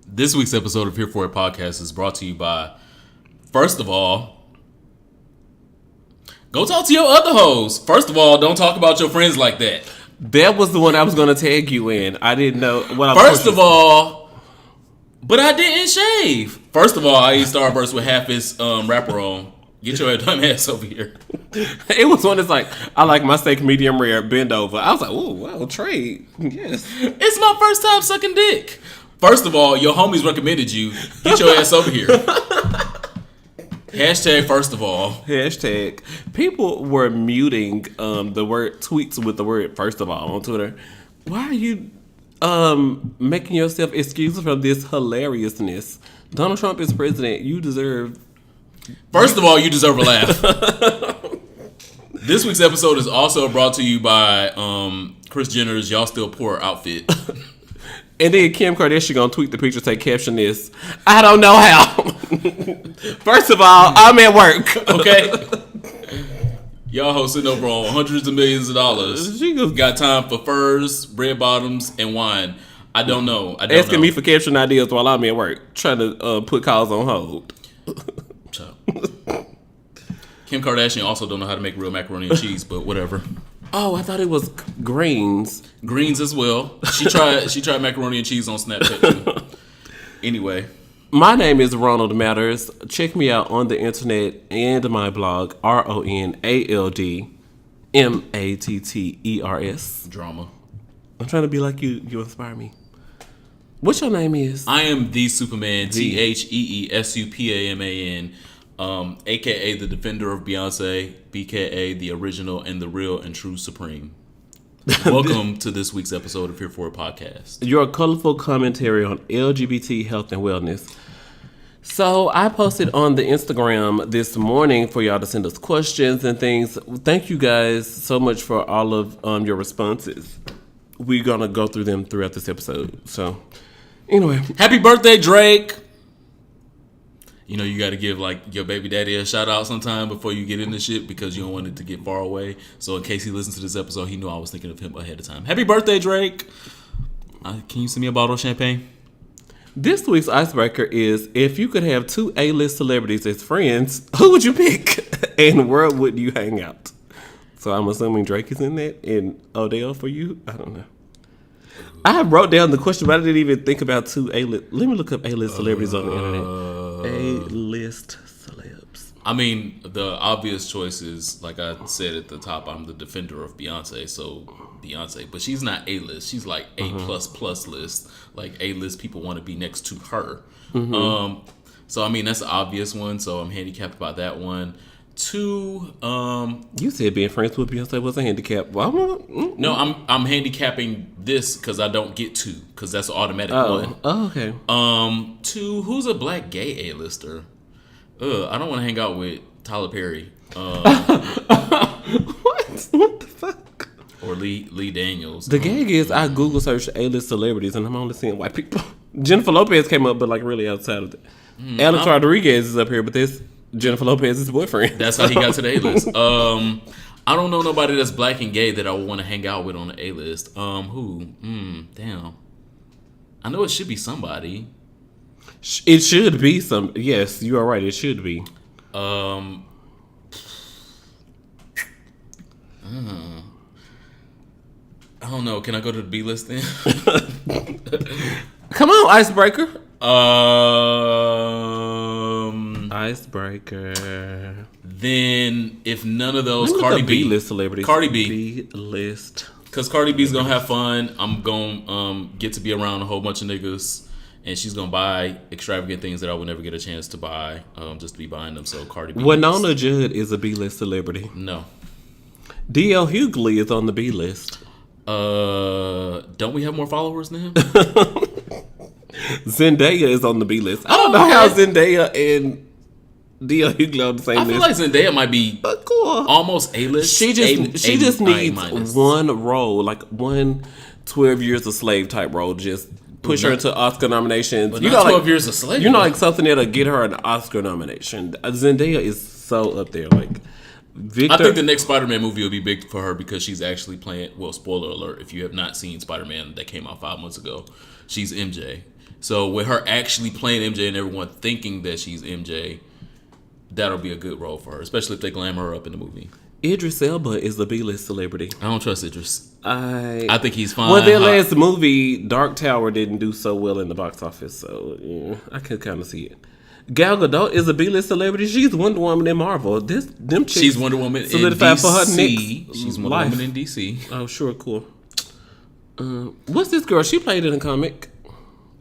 This week's episode of Here For It Podcast is brought to you by, first of all, go talk to your other hoes. First of all, don't talk about your friends like that. That was the one I was going to tag you in. I didn't know what I was. First of all, but I didn't shave. First of all, I eat Starburst with half his wrapper on. Get your dumb ass over here. It was one that's like, I like my steak medium rare, bend over. I was like, oh, wow, trade. Yes. It's my first time sucking dick. First of all, your homies recommended you. Get your ass over here. Hashtag first of all. Hashtag. People were muting the word tweets with the word first of all on Twitter. Why are you making yourself excuses from this hilariousness? Donald Trump is president. You deserve... First of all, you deserve a laugh. This week's episode is also brought to you by Kris Jenner's Y'all Still Poor outfit. And then Kim Kardashian gonna tweet the picture, say caption this, I don't know how. First of all, I'm at work. Okay? Y'all hoes sitting over on hundreds of millions of dollars. Got time for furs, red bottoms, and wine. I don't know. Asking me for caption ideas while I'm at work. Trying to put calls on hold. Kim Kardashian also don't know how to make real macaroni and cheese, but whatever. Oh, I thought it was greens. Greens as well. She tried macaroni and cheese on Snapchat too. Anyway. My name is Ronald Matters. Check me out on the internet and my blog, RonaldMatters. Drama. I'm trying to be like you. You inspire me. What's your name is? I am the Superman, TheeSupaman, aka the Defender of Beyonce, BKA the original and the real and true Supreme. Welcome to this week's episode of Here For It Podcast. Your colorful commentary on LGBT health and wellness. So I posted on the Instagram this morning for y'all to send us questions and things. Thank you guys so much for all of your responses. We're going to go through them throughout this episode. So anyway. Happy birthday, Drake. You know, you got to give, like, your baby daddy a shout-out sometime before you get into shit because you don't want it to get far away. So in case he listens to this episode, he knew I was thinking of him ahead of time. Happy birthday, Drake. Can you send me a bottle of champagne? This week's icebreaker is, if you could have two A-list celebrities as friends, who would you pick? And where would you hang out? So I'm assuming Drake is in that and Odell for you? I don't know. I wrote down the question, but I didn't even think about two A-list. Let me look up A-list celebrities on the internet. A-list celebs. I mean, the obvious choice is, like I said at the top, I'm the defender of Beyonce, so Beyonce. But she's not A-list. She's like A++ list. Like A-list people want to be next to her. Mm-hmm. So, I mean, that's an obvious one, so I'm handicapped by that one. Two, you said being friends with Beyonce was a handicap. Well, no, I'm handicapping this because I don't get to, because that's an automatic one. Oh, okay. Two, who's a black gay A-lister? I don't want to hang out with Tyler Perry. What the fuck? Or Lee Daniels. The gag is I Google search A-list celebrities and I'm only seeing white people. Jennifer Lopez came up, but like really outside of that. Alex Rodriguez is up here, but this Jennifer Lopez's boyfriend. That's how he got to the A-list. I don't know nobody that's black and gay that I would want to hang out with on the A-list. Who? Damn. I know it should be somebody. It should be some. Yes, you are right. It should be. I don't know. Can I go to the B list then? Come on, icebreaker. Icebreaker. Then, if none of those, Cardi B. B-list celebrities. Cardi B. B-list. Because Cardi B's going to have fun. I'm going to get to be around a whole bunch of niggas. And she's going to buy extravagant things that I would never get a chance to buy. Just to be buying them. So, Cardi B. Winona Judd is a B-list celebrity. No. D.L. Hughley is on the B-list. Don't we have more followers than him? Zendaya is on the B list. I don't know how Zendaya and D.L. Hughley on the same list. I feel like Zendaya might be almost A-list. She just needs one role, like one 12 Years a Slave type role. Just push her into Oscar nominations. But not 12 Years a Slave. You know, like something that'll get her an Oscar nomination. Zendaya is so up there. Like I think the next Spider-Man movie will be big for her because she's actually playing. Well, spoiler alert: if you have not seen Spider-Man that came out 5 months ago, she's MJ. So with her actually playing MJ and everyone thinking that she's MJ, that'll be a good role for her, especially if they glamour her up in the movie. Idris Elba is a B-list celebrity. I don't trust Idris. I think he's fine. Well, their last movie, Dark Tower, didn't do so well in the box office, so yeah, I could kind of see it. Gal Gadot is a B-list celebrity. She's Wonder Woman in Marvel. Them chicks She's Wonder Woman in solidified DC. for her next She's Wonder life. Woman in DC. Oh, sure, cool. What's this girl? She played in a comic.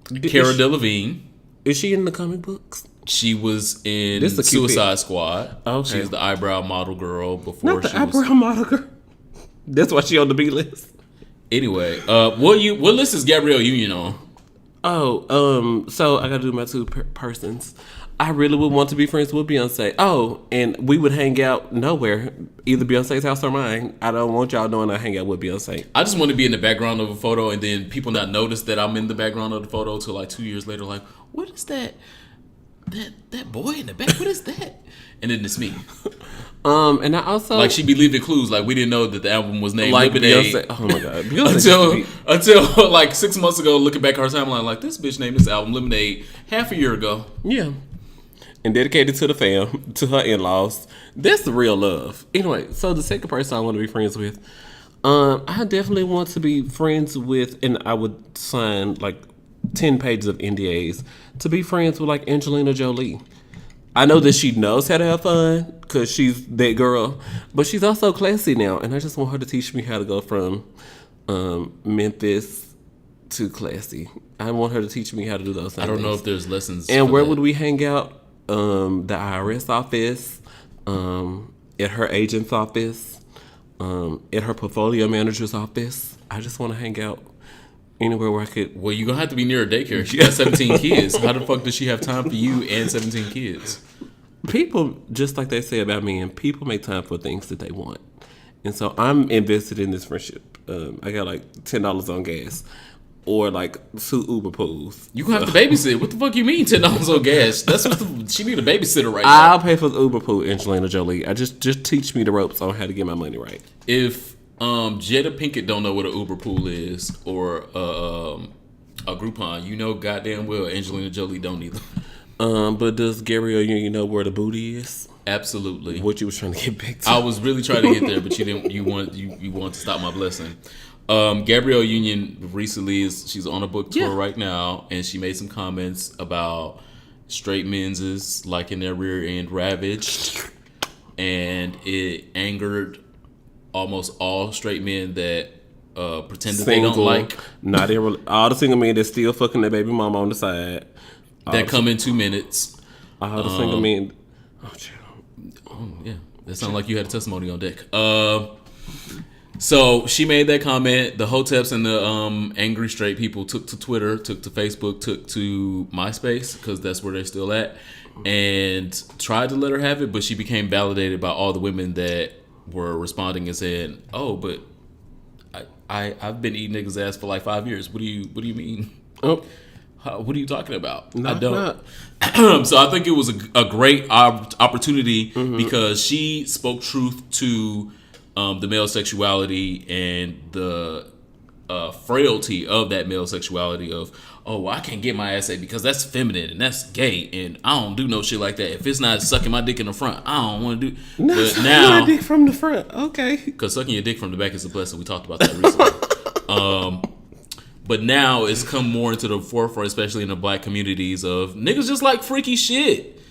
Cara Delevingne. Is she in the comic books? She was in This a Suicide Squad. Okay. She's the eyebrow model girl before Not the she eyebrow was. model girl. That's why she on the B list. Anyway, what list is Gabrielle Union on? Oh, so I gotta do my two persons. I really would want to be friends with Beyonce. Oh, and we would hang out nowhere, either Beyonce's house or mine. I don't want y'all knowing I hang out with Beyonce. I just want to be in the background of a photo, and then people not notice that I'm in the background of the photo till like 2 years later. Like, what is that? That boy in the back? What is that? And then it's me. And I also Like she'd be leaving clues. Like we didn't know that the album was named like Lemonade. Beyonce. Oh my god, Beyonce until like 6 months ago, looking back at her timeline, like this bitch named this album Lemonade half a year ago. yeah, and dedicated to the fam, to her in-laws. That's the real love. Anyway, so the second person I want to be friends with, I definitely want to be friends with, and I would sign like 10 pages of NDAs to be friends with like Angelina Jolie. I know that she knows how to have fun because she's that girl, but she's also classy now, and I just want her to teach me how to go from Memphis to classy. I want her to teach me how to do those things. I don't know if there's lessons. And for where that. would we hang out? The IRS office, at her agent's office, at her portfolio manager's office. I just want to hang out anywhere where I could. Well, you're gonna have to be near a daycare. She got 17 kids. How the fuck does she have time for you and 17 kids? People, just like they say about me, and people make time for things that they want. And so I'm invested in this friendship. I got like $10 on gas. Or like 2 Uber pools. You gonna have to babysit. What the fuck you mean $10 on gas? That's what she need a babysitter right now. I'll pay for the Uber pool, Angelina Jolie. I just teach me the ropes on how to get my money right. If Jada Pinkett don't know what an Uber pool is or a Groupon, you know goddamn well Angelina Jolie don't either. But does Gabrielle Union know where the booty is? Absolutely. What you was trying to get back to? I was really trying to get there, but you didn't. You want to stop my blessing. Gabrielle Union recently she's on a book tour right now, and she made some comments about straight men's liking their rear end ravaged, and it angered almost all straight men that pretend that they don't like not all the single men that still fucking their baby mama on the side that come in 2 minutes. All the single men. Yeah, that sounded like you had a testimony on deck. So she made that comment. The hoteps and the angry straight people took to Twitter, took to Facebook, took to MySpace, because that's where they're still at, and tried to let her have it, but she became validated by all the women that were responding and saying, "Oh, but I've been eating niggas' ass for like 5 years. What do you mean? Oh, What are you talking about? no, I don't." So I think it was a great opportunity because she spoke truth to the male sexuality and the frailty of that male sexuality of, oh, well, I can't get my ass ate because that's feminine and that's gay and I don't do no shit like that. If it's not sucking my dick in the front, I don't want to do. But now, my dick from the front, okay. because sucking your dick from the back is a blessing. We talked about that recently. But now it's come more into the forefront, especially in the black communities, of niggas just like freaky shit.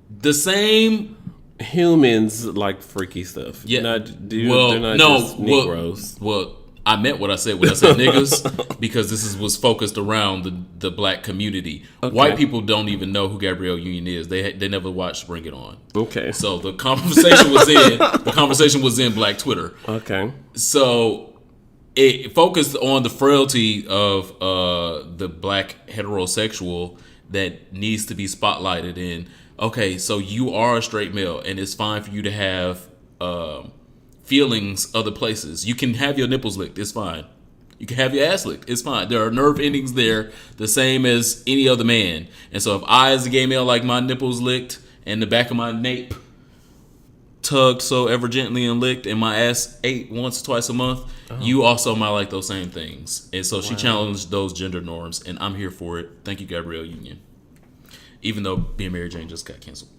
The same. Humans like freaky stuff. Yeah. They're not just Negroes. Well, I meant what I said when I said niggas, because this was focused around the black community. Okay. White people don't even know who Gabrielle Union is. They never watched Bring It On. Okay. So the conversation was in Black Twitter. Okay. So it focused on the frailty of the black heterosexual that needs to be spotlighted in. Okay, so you are a straight male, and it's fine for you to have feelings other places. You can have your nipples licked. It's fine. You can have your ass licked. It's fine. There are nerve endings there, the same as any other man. And so if I, as a gay male, like my nipples licked and the back of my nape, tugged so ever gently and licked, and my ass ate once or twice a month, you also might like those same things. And so she challenged those gender norms, and I'm here for it. Thank you, Gabrielle Union. Even though being Mary Jane just got canceled.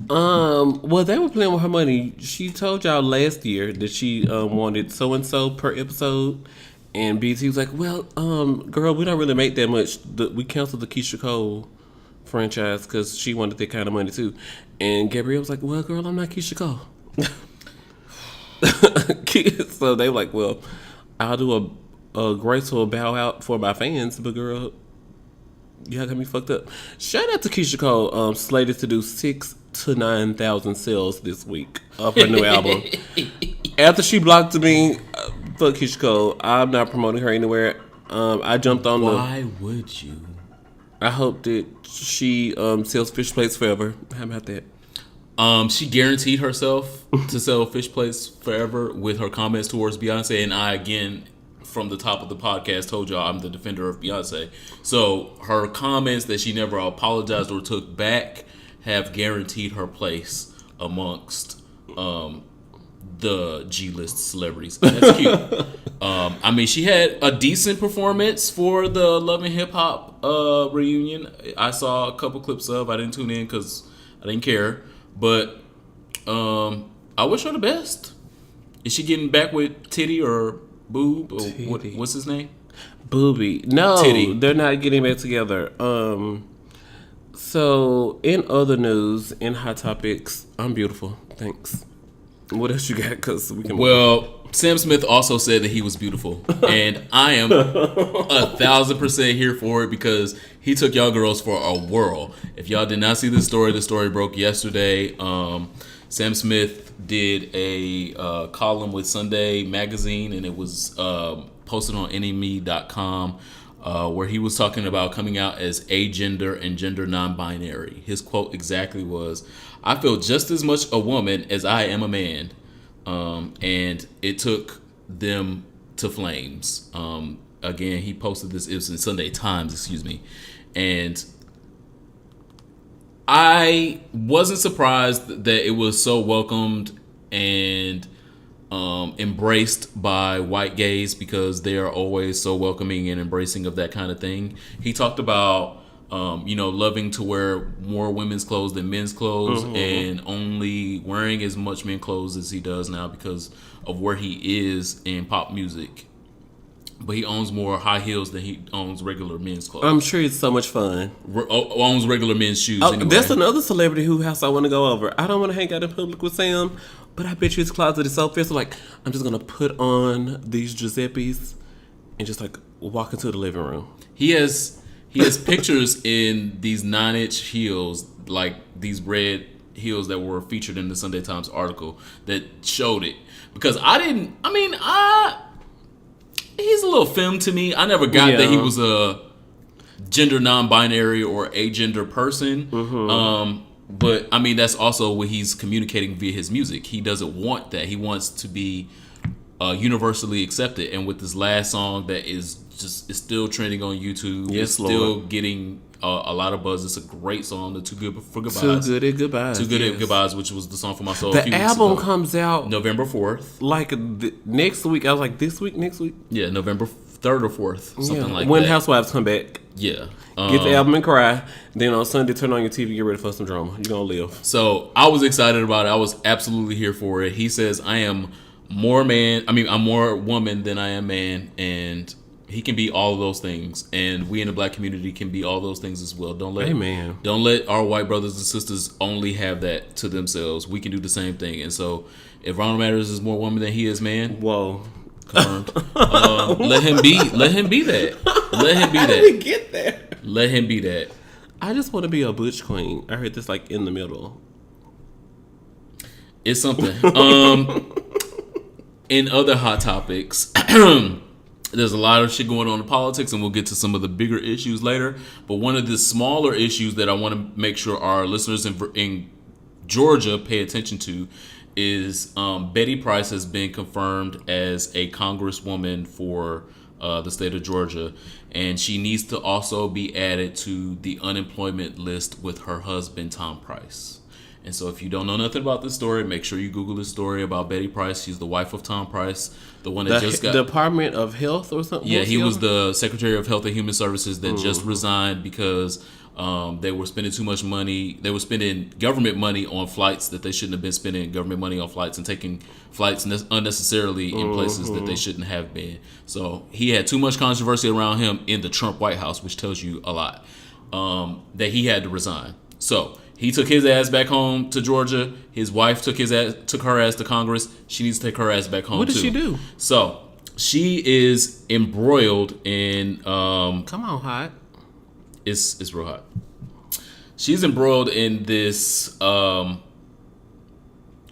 Well, they were playing with her money. She told y'all last year that she wanted so and so per episode, and BT was like, "Well, girl, we don't really make that much. We canceled the Keisha Cole franchise because she wanted that kind of money too." And Gabrielle was like, "Well, girl, I'm not Keisha Cole." So they were like, "Well, I'll do a graceful bow out for my fans, but girl, y'all got me fucked up." Shout out to Keisha Cole, slated to do 6,000 to 9,000 sales this week of her new album. After she blocked me, fuck Keisha Cole. I'm not promoting her anywhere. I jumped on Why would you? I hope that she sells fish plates forever. How about that? She guaranteed herself to sell fish plates forever with her comments towards Beyonce, and I again, from the top of the podcast, told y'all I'm the defender of Beyonce. So her comments that she never apologized or took back have guaranteed her place amongst the G-list celebrities. And that's cute. I mean, she had a decent performance for the Love and Hip Hop reunion. I saw a couple clips of. I didn't tune in because I didn't care. But I wish her the best. Is she getting back with Titty or Boob? Or what's his name? Booby. No, Titty. They're not getting back together. So, in other news, in Hot Topics, I'm beautiful. Thanks. What else you got? Because we can. Well, Sam Smith also said that he was beautiful, and I am 1,000% here for it because he took y'all girls for a whirl. If y'all did not see the story broke yesterday. Sam Smith did a column with Sunday Magazine, and it was posted on NME.com. Where he was talking about coming out as agender and gender non-binary. His quote exactly was, "I feel just as much a woman as I am a man." And it took them to flames. Again, he posted this, it was in Sunday Times, and I wasn't surprised that it was so welcomed and embraced by white gays because they are always so welcoming and embracing of that kind of thing. He talked about loving to wear more women's clothes than men's clothes, and only wearing as much men's clothes as he does now because of where he is in pop music. But he owns more high heels than he owns regular men's clothes. I'm sure it's so much fun. Owns regular men's shoes. Anyway. That's another celebrity whose house I want to go over. I don't want to hang out in public with Sam, but I bet you his closet is so fierce. So like, I'm just going to put on these Giuseppes and just like walk into the living room. He has pictures in these 9-inch heels, like these red heels that were featured in the Sunday Times article that showed it. Because he's a little femme to me. I never got that he was a gender non-binary or agender person. But I mean, that's also what he's communicating via his music. He doesn't want that. He wants to be universally accepted. And with this last song that is still trending on YouTube, yes, it's still getting a lot of buzz. It's a great song. The Too Good for Goodbyes. Too Good at Goodbyes. Too Good at Goodbyes, which was the song for my soul. The album comes out November 4th. Like next week. I was like, this week, next week? Yeah, November 3rd or 4th, something like when that. When Housewives come back. Yeah. Get the album and cry. Then on Sunday, turn on your TV, get ready for some drama. You're going to live. So I was excited about it. I was absolutely here for it. He says, I'm more woman than I am man, and he can be all of those things, and we in the black community can be all those things as well. Don't let our white brothers and sisters only have that to themselves. We can do the same thing. And so if Ronald Matters is more woman than he is man, whoa, confirmed. Let him be that. Let him be that. How did we get there? Let him be that. I just want to be a butch queen. I heard this like in the middle. It's something. In other hot topics, there's a lot of shit going on in politics, and we'll get to some of the bigger issues later. But one of the smaller issues that I want to make sure our listeners in Georgia pay attention to is Betty Price has been confirmed as a congresswoman for the state of Georgia, and she needs to also be added to the unemployment list with her husband, Tom Price. And so if you don't know nothing about this story, make sure you Google this story about Betty Price. She's the wife of Tom Price, the one that just got... Department of Health or something? Yeah, he was the Secretary of Health and Human Services that just resigned because they were spending too much money. They were spending government money on flights that they shouldn't have been spending government money on flights and taking flights unnecessarily in places that they shouldn't have been. So he had too much controversy around him in the Trump White House, which tells you a lot, that he had to resign. So he took his ass back home to Georgia. His wife took her ass to Congress. She needs to take her ass back home. What did she do? So she is embroiled in. Come on, hot. It's real hot. She's embroiled in this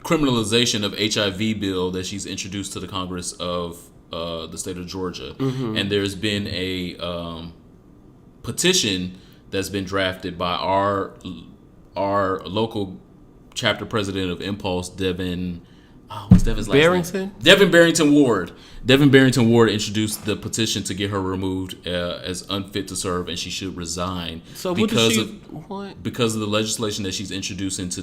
criminalization of HIV bill that she's introduced to the Congress of the state of Georgia, and there's been a petition that's been drafted by our local chapter president of Impulse, Devin. What's Devin's last name? Devin Barrington Ward. Devin Barrington Ward introduced the petition to get her removed as unfit to serve, and she should resign. So because of the legislation that she's introducing to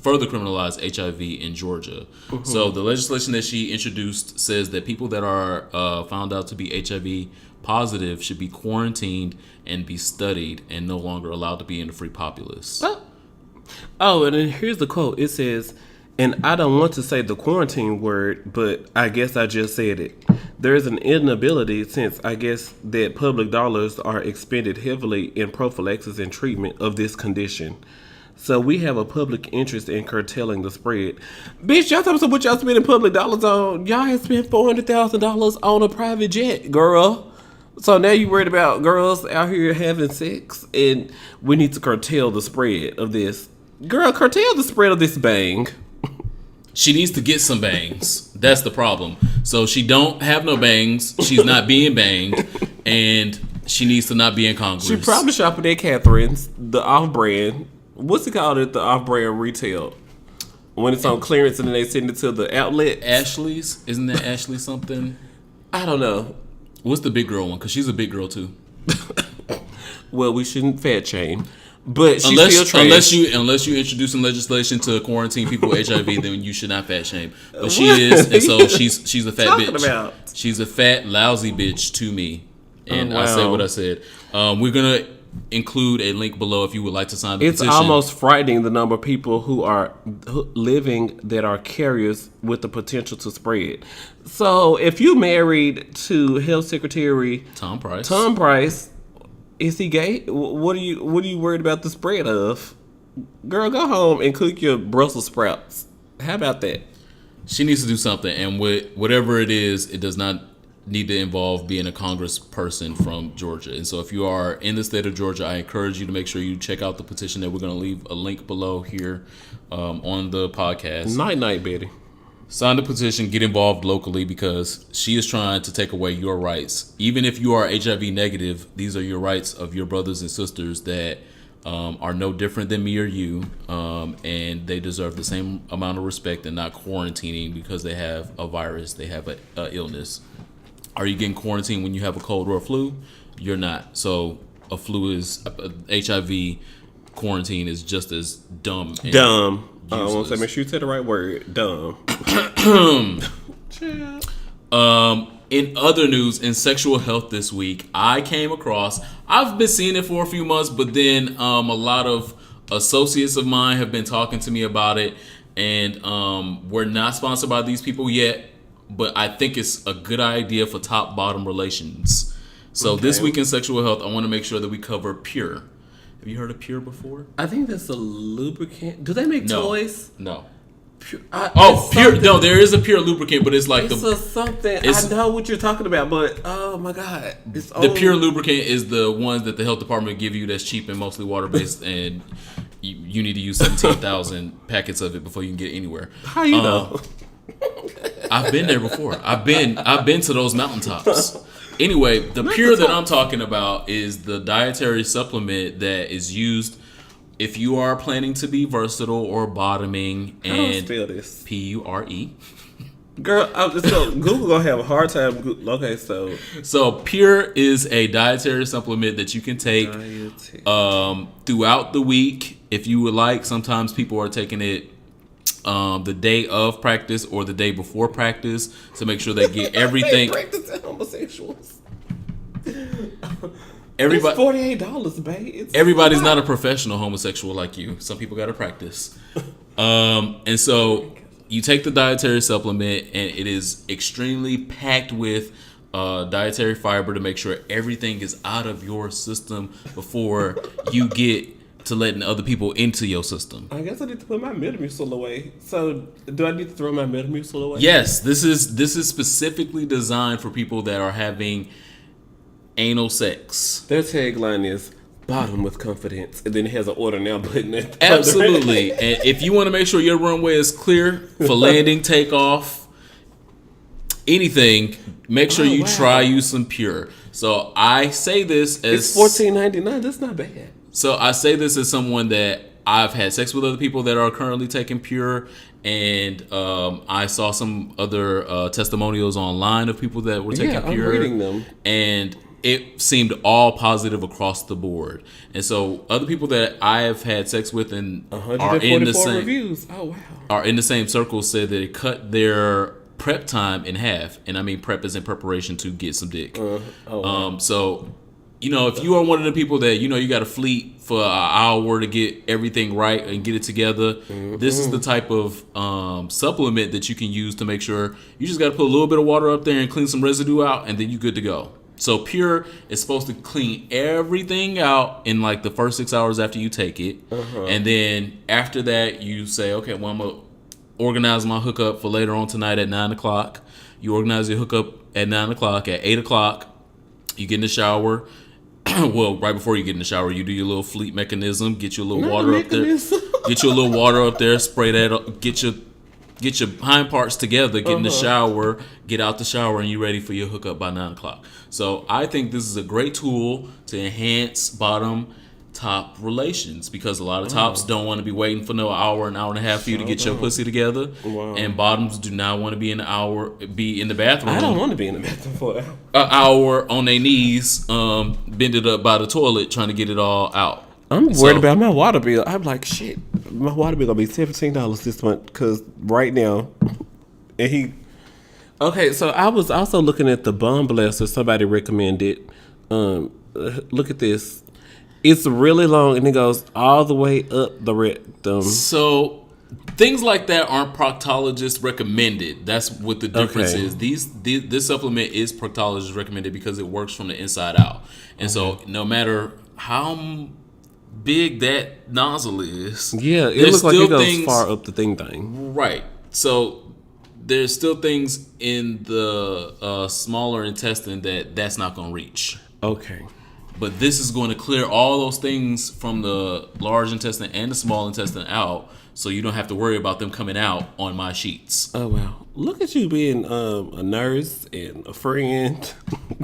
further criminalize HIV in Georgia. So the legislation that she introduced says that people that are found out to be HIV positive should be quarantined and be studied and no longer allowed to be in the free populace. Oh, and then here's the quote. It says, and I don't want to say the quarantine word, but I guess I just said it. There is an inability, since I guess that public dollars are expended heavily in prophylaxis and treatment of this condition. So we have a public interest in curtailing the spread. Bitch, y'all talking about what y'all spending public dollars on? Y'all have spent $400,000 on a private jet, girl. So now you worried about girls out here having sex, and we need to curtail the spread of this. Girl, curtail the spread of this bang. She needs to get some bangs. That's the problem. So she don't have no bangs. She's not being banged, and she needs to not be in Congress. She probably shopping at Catherine's, the off-brand. What's it called at the off-brand retail? When it's on clearance and then they send it to the outlet. Ashley's? Isn't that Ashley something? I don't know. What's the big girl one? Because she's a big girl too. Well, we shouldn't fat shame, but she's still trash. Unless you introducing legislation to quarantine people with HIV, then you should not fat shame. But she is, and so she's a fat bitch. About? She's a fat, lousy bitch to me, and I said what I said. We're gonna include a link below if you would like to sign the petition. It's almost frightening the number of people who are living that are carriers with the potential to spread. So if you married to Health Secretary Tom Price, is he gay? What are you worried about the spread of? Girl, go home and cook your Brussels sprouts. How about that? She needs to do something, and whatever it is, it does not need to involve being a congressperson from Georgia. And so if you are in the state of Georgia, I encourage you to make sure you check out the petition that we're going to leave a link below here on the podcast. Night, Betty. Sign the petition, get involved locally, because she is trying to take away your rights. Even if you are HIV negative, these are your rights of your brothers and sisters that are no different than me or you, and they deserve the same amount of respect and not quarantining because they have a virus, they have a illness. Are you getting quarantined when you have a cold or a flu? You're not. So a flu is HIV quarantine is just as dumb. Dumb. I want to make sure you said the right word. Dumb. In other news, in sexual health this week, I've been seeing it for a few months, but then a lot of associates of mine have been talking to me about it, and we're not sponsored by these people yet. But I think it's a good idea for top-bottom relations. So This week in sexual health, I want to make sure that we cover Pure. Have you heard of Pure before? I think that's a lubricant. Do they make toys? No. Pure. Pure. No, there is a Pure lubricant, but it's like something. I know what you're talking about, but oh my god, it's old. The Pure lubricant is the ones that the health department give you that's cheap and mostly water-based, and you need to use 17,000 packets of it before you can get anywhere. How you know? I've been there before. I've been to those mountaintops. Anyway, the Pure that I'm talking about is the dietary supplement that is used if you are planning to be versatile or bottoming. And spell this. Pure. Girl, so Google gonna have a hard time. Okay, so Pure is a dietary supplement that you can take throughout the week. if you would like. Sometimes people are taking it the day of practice or the day before practice to make sure they get everything. Practicing homosexuals. Everybody, $48, babe. everybody's not a professional homosexual like you. Some people got to practice. And so you take the dietary supplement, and it is extremely packed with dietary fiber to make sure everything is out of your system before you get to letting other people into your system. I guess I need to put my Metamucil away. So, do I need to throw my Metamucil away? Yes, this is specifically designed for people that are having anal sex. Their tagline is "Bottom with confidence," and then it has an order now button. Absolutely. And if you want to make sure your runway is clear for landing, takeoff, anything, make sure you try you some Pure. So I say this as it's $14.99. That's not bad. So I say this as someone that I've had sex with other people that are currently taking Pure, and I saw some other testimonials online of people that were taking Pure. I'm reading them. And it seemed all positive across the board. And so other people that I have had sex with and are in the same reviews. Oh wow. Are in the same circle said that it cut their prep time in half. And I mean prep is in preparation to get some dick. So if you are one of the people that, you got a fleet for an hour to get everything right and get it together, this is the type of supplement that you can use to make sure you just got to put a little bit of water up there and clean some residue out, and then you're good to go. So Pure is supposed to clean everything out in like the first 6 hours after you take it. And then after that, you say, okay, well, I'm going to organize my hookup for later on tonight at 9 o'clock. You organize your hookup at 9 o'clock. At 8 o'clock, you get in the shower. Well, right before you get in the shower, you do your little fleet mechanism, get your little water up there. Get your little water up there, spray that up, get your hind parts together, get in the shower, get out the shower, and you're ready for your hookup by 9 o'clock. So I think this is a great tool to enhance bottom-top relations, because a lot of tops don't want to be waiting for no hour and a half for you to get your pussy together. And bottoms do not want to be in the bathroom. I don't want to be in the bathroom for an hour on their knees, bended up by the toilet trying to get it all out. I'm worried about my water bill. I'm like, shit, my water bill gonna be $17 this month because right now, Okay, so I was also looking at the Bum Blaster. Somebody recommended. Look at this. It's really long and it goes all the way up the rectum. So things like that aren't proctologist recommended. That's what the difference is. This supplement is proctologist recommended because it works from the inside out. And so no matter how big that nozzle is, it looks like it goes far up the thing. Right. So there's still things in the smaller intestine that's not going to reach. Okay. But this is going to clear all those things from the large intestine and the small intestine out, so you don't have to worry about them coming out on my sheets. Oh, wow. Look at you being a nurse and a friend.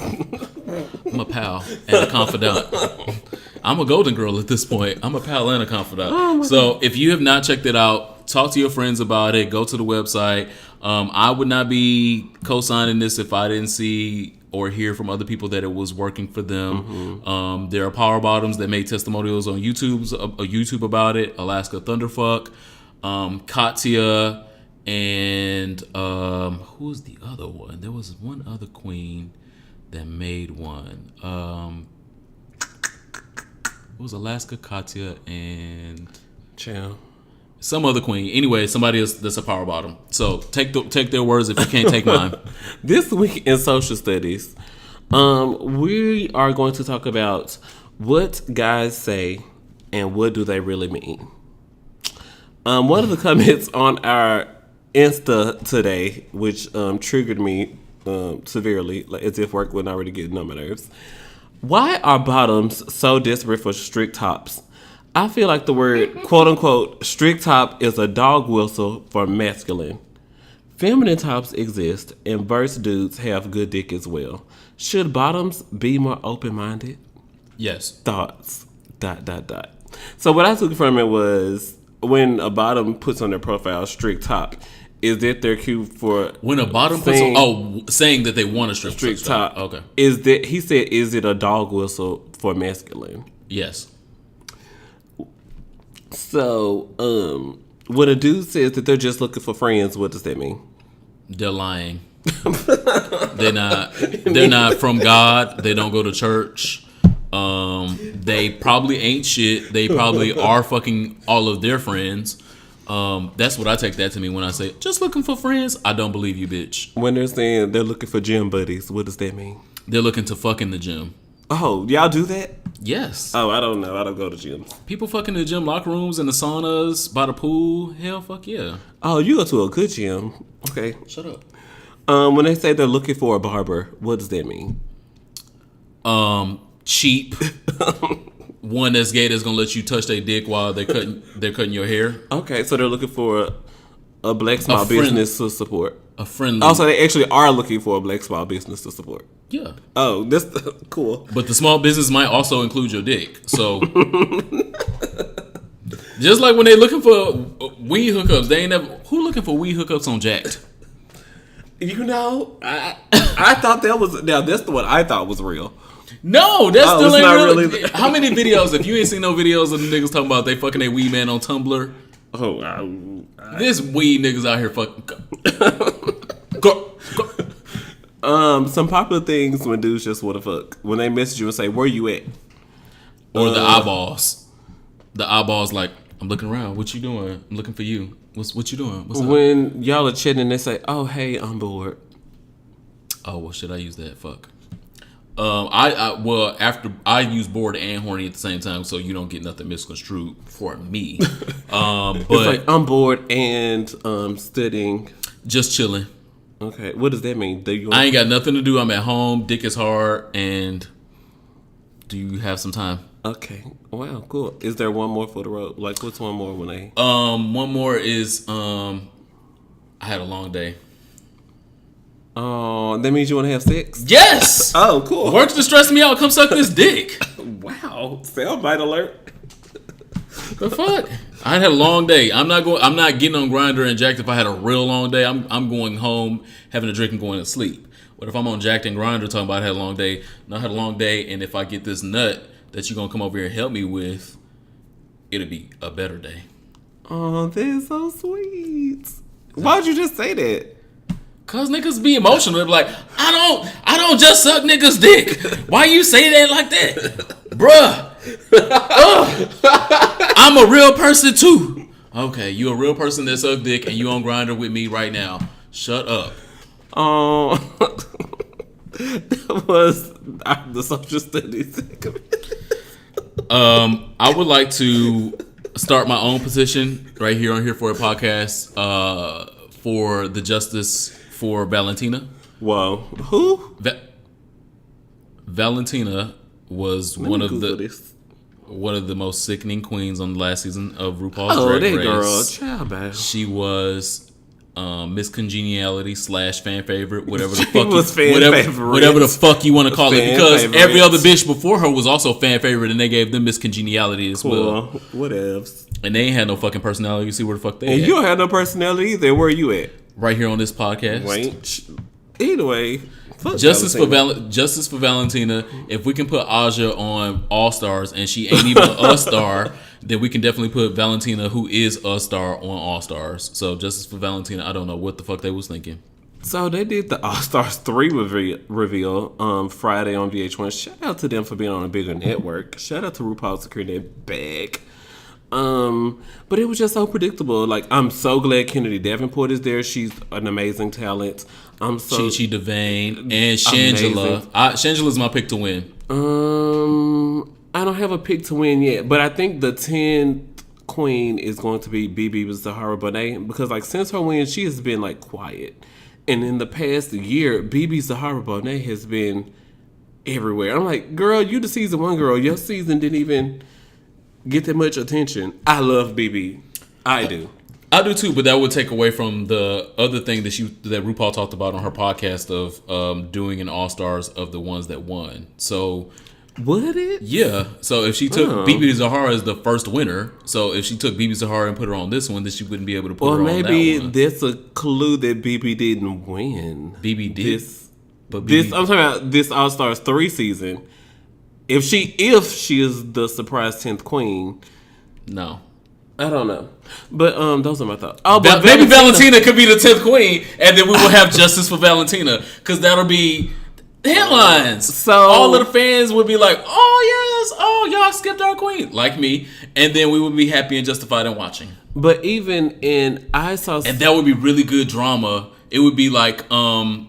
I'm a pal and a confidant. I'm a golden girl at this point. I'm a pal and a confidant. So if you have not checked it out, talk to your friends about it. Go to the website. I would not be co-signing this if I didn't see or hear from other people that it was working for them. There are power bottoms that made testimonials on YouTube about it. Alaska Thunderfuck, Katya, and who's the other one? There was one other queen that made one. It was Alaska, Katya, and some other queen. Anyway, somebody else that's a power bottom. So take their words if you can't take mine. This week in social studies, we are going to talk about what guys say and what do they really mean. One of the comments on our Insta today, which triggered me severely, as if work wasn't already getting on my nerves. Why are bottoms so desperate for strict tops? I feel like the word, quote unquote, strict top is a dog whistle for masculine. Feminine tops exist, and verse dudes have good dick as well. Should bottoms be more open-minded? Yes. Thoughts. ... So what I took from it was when a bottom puts on their profile strict top, is that their cue for when a bottom puts on, saying that they want a strict top? Okay. Is it a dog whistle for masculine? Yes. So, when a dude says that they're just looking for friends, what does that mean? They're lying. They're not from God. They don't go to church. They probably ain't shit. They probably are fucking all of their friends. That's what I take that to mean when I say just looking for friends. I don't believe you, bitch. When they're saying they're looking for gym buddies, what does that mean? They're looking to fuck in the gym. Oh, y'all do that? Yes. Oh, I don't know. I don't go to gyms. People fucking in the gym locker rooms, in the saunas, by the pool. Hell, fuck yeah. Oh, you go to a good gym. Okay. Shut up. When they say they're looking for a barber, what does that mean? Cheap. One that's gay that's gonna let you touch their dick while they're cutting your hair. Okay, so they're looking for a black small business to support. A friendly. Also, they actually are looking for a black small business to support. Yeah. Oh, that's cool. But the small business might also include your dick. So just like when they looking for weed hookups, they ain't never who looking for weed hookups on Jacked. You know, I thought that was that's the one I thought was real. No, that's still it's ain't not really. really. How many videos? If you ain't seen no videos of the niggas talking about they fucking their weed man on Tumblr. Oh, This weed niggas out here fucking. Go. Some popular things when dudes just want to fuck. When they message you and say, "Where you at?" Or the eyeballs. The eyeballs like, I'm looking around. What you doing? I'm looking for you. What you doing? What's up? When y'all are chatting and they say, "Oh, hey, I'm bored." Oh, well, should I use that? Fuck. After I use bored and horny at the same time, so you don't get nothing misconstrued for me. But It's like I'm bored and studying. Just chilling. Okay, what does that mean? I ain't got nothing to do. I'm at home. Dick is hard. And do you have some time? Okay. Wow, cool. Is there one more for the road? Like, what's one more when they? One more is I had a long day. Oh, that means you want to have sex? Yes. Oh, cool. Work's to stress me out. Come suck this dick. Wow. Soundbite alert. The fuck? I had a long day. I'm not getting on Grindr and Jacked if I had a real long day. I'm going home, having a drink, and going to sleep. But if I'm on Jacked and Grindr talking about I had a long day, I had a long day, and if I get this nut that you're gonna come over here and help me with, it'll be a better day. Oh, that's so sweet. Why'd you just say that? Cause niggas be emotional. They be like, I don't just suck niggas' dick. Why you say that like that, bruh? I'm a real person too. Okay, you a real person that suck dick, and you on Grindr with me right now. Shut up. Oh, that was the social studies. I would like to start my own position right here on Here for a Podcast for the justice for Valentina. Whoa, who? Valentina was one of the most sickening queens on the last season of RuPaul's Drag Race. Girl, child, babe. She was Miss Congeniality / fan favorite, whatever the fuck you want to call it, because every other bitch before her was also fan favorite, and they gave them Miss Congeniality as well. Whatevs. And they ain't had no fucking personality. You see where the fuck they and at. You don't have no personality either. Where are you at? Right here on this podcast. Wait. Anyway, justice for Valentina. If we can put Aja on All Stars and she ain't even a star, then we can definitely put Valentina, who is a star, on All Stars. So justice for Valentina. I don't know what the fuck they was thinking. So they did the All Stars 3 reveal Friday on VH1. Shout out to them for being on a bigger network. Shout out to RuPaul securing that bag. But it was just so predictable. Like, I'm so glad Kennedy Davenport is there. She's an amazing talent. I'm so Chi-Chi DeVane and Shangela. Shangela's my pick to win. I don't have a pick to win yet, but I think the 10th queen is going to be BB Zahara Bonet, because like since her win, she has been like quiet, and in the past year, BB Zahara Bonet has been everywhere. I'm like, girl, you the season 1 girl. Your season didn't even get that much attention. I love BB. I do. I do too, but that would take away from the other thing that RuPaul talked about on her podcast of doing an All Stars of the ones that won. So would it? Yeah. So if she took BB Zahara as the first winner, so if she took BB Zahara and put her on this one, then she wouldn't be able to put her on that one. Or maybe that's a clue that BB didn't win. BB did. I'm talking about this All Stars 3 season. If she is the surprise 10th queen. No. I don't know. But those are my thoughts. Oh, but Maybe Valentina could be the 10th queen, and then we will have justice for Valentina, because that'll be headlines. So all of the fans would be like, "Oh yes, oh y'all skipped our queen," like me, and then we would be happy and justified in watching. But even in and that would be really good drama. It would be like Alyssa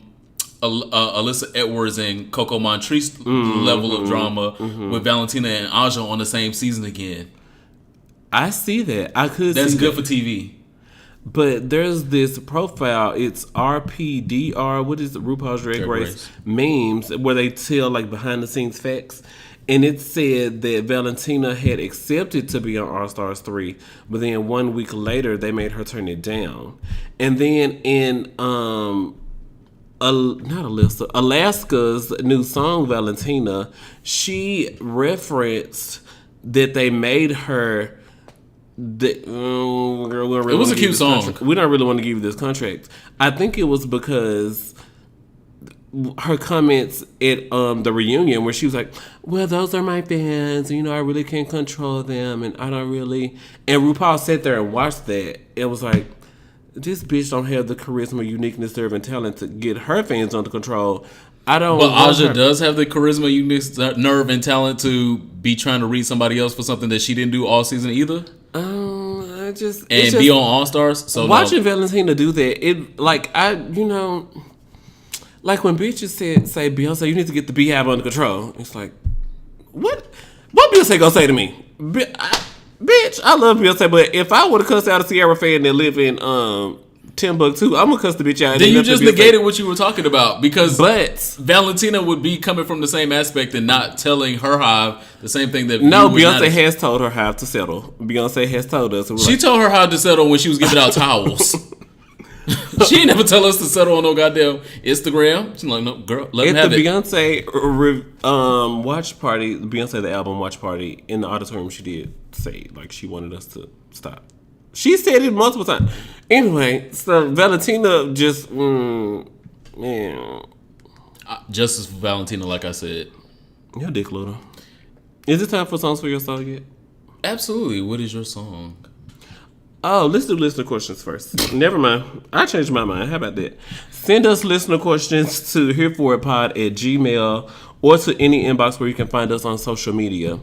Edwards and Coco Montrese level of drama with Valentina and Aja on the same season again. I see that. I could. That's see good that. for TV. But there's this profile. It's RPDR. What is it? RuPaul's Drag Race memes where they tell like behind the scenes facts. And it said that Valentina had accepted to be on All Stars 3, but then 1 week later they made her turn it down. And then in Alaska's new song Valentina, she referenced that they made her. It was a cute song. We don't really want to give you this contract. I think it was because her comments at the reunion where she was like, well, those are my fans, you know, I really can't control them, and I don't really. And RuPaul sat there and watched that. It was like, this bitch don't have the charisma, uniqueness, nerve, and talent to get her fans under control. I don't. But Aja does have the charisma, uniqueness, nerve, and talent to be trying to read somebody else for something that she didn't do all season either. Be on All Stars. So watching Valentina do that, it like like when bitches say Beyonce, you need to get the Beehive under control. It's like, what Beyonce gonna say to me? Bitch, I love Beyonce, but if I would have cussed out a Sierra fan that live in Timbuktu, I'm gonna cuss the bitch out. Then you just negated what you were talking about, because Valentina would be coming from the same aspect and not telling her hive the same thing that Beyonce has told her hive to settle. Beyonce has told us. She told her hive to settle when she was giving out towels. She ain't never tell us to settle on no goddamn Instagram. She's like, no, girl, let them have it. At the Beyonce watch party, Beyonce the album watch party in the auditorium, she did say like she wanted us to stop. She said it multiple times. Anyway, so Valentina just, Justice for Valentina, like I said. Your dick little. Is it time for songs for your song yet? Absolutely. What is your song? Oh, let's do listener questions first. Never mind. I changed my mind. How about that? Send us listener questions to hereforitpod@gmail.com or to any inbox where you can find us on social media.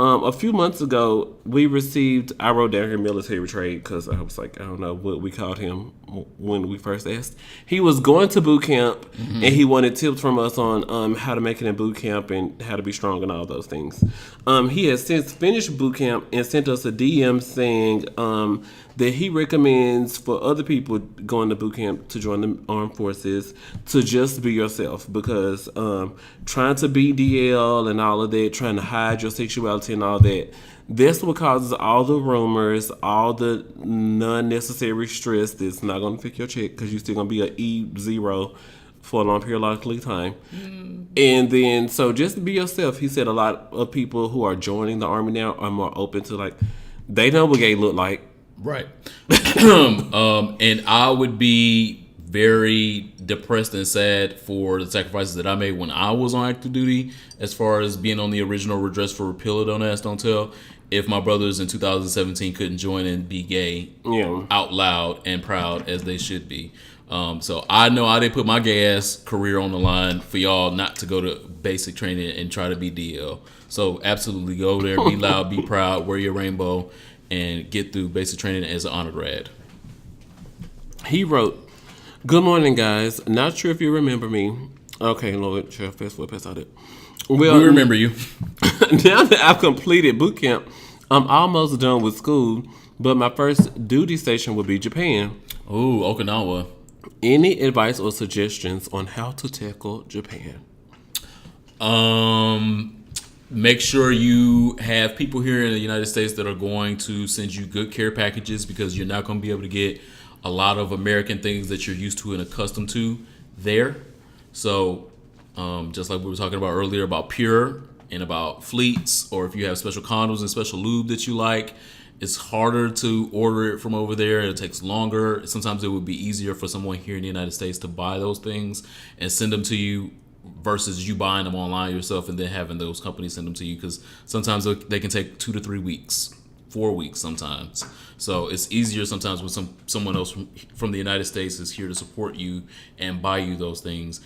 A few months ago, I wrote down here military trade because I was like, I don't know what we called him when we first asked. He was going to boot camp and he wanted tips from us on how to make it in boot camp and how to be strong and all those things. He has since finished boot camp and sent us a DM saying that he recommends for other people going to boot camp to join the armed forces to just be yourself, because trying to be DL and all of that, trying to hide your sexuality and all that, that's what causes all the rumors, all the unnecessary stress that's not going to fix your check because you're still going to be an E0 for a long periodic time. And then, so just be yourself. He said a lot of people who are joining the Army now are more open to, like, they know what gay look like. Right. And I would be very depressed and sad for the sacrifices that I made when I was on active duty, as far as being on the original Redress for Repeal It, Don't Ask, Don't Tell, if my brothers in 2017 couldn't join and be gay out loud and proud as they should be. So I know I didn't put my gay ass career on the line for y'all not to go to basic training and try to be DL. So absolutely go there, be loud, be proud, wear your rainbow, and get through basic training as an honored rad. He wrote, "Good morning, guys. Not sure if you remember me." Okay, Lord, fast forward past all that. Well, we remember you. Now that I've completed boot camp, I'm almost done with school, but my first duty station will be Japan. Ooh, Okinawa. Any advice or suggestions on how to tackle Japan? Make sure you have people here in the United States that are going to send you good care packages, because you're not going to be able to get a lot of American things that you're used to and accustomed to there. So just like we were talking about earlier about Pure and about Fleets, or if you have special condoms and special lube that you like, it's harder to order it from over there. It takes longer. Sometimes it would be easier for someone here in the United States to buy those things and send them to you versus you buying them online yourself and then having those companies send them to you, because sometimes they can take 2 to 3 weeks. 4 weeks sometimes. So it's easier sometimes when someone else from the United States is here to support you and buy you those things.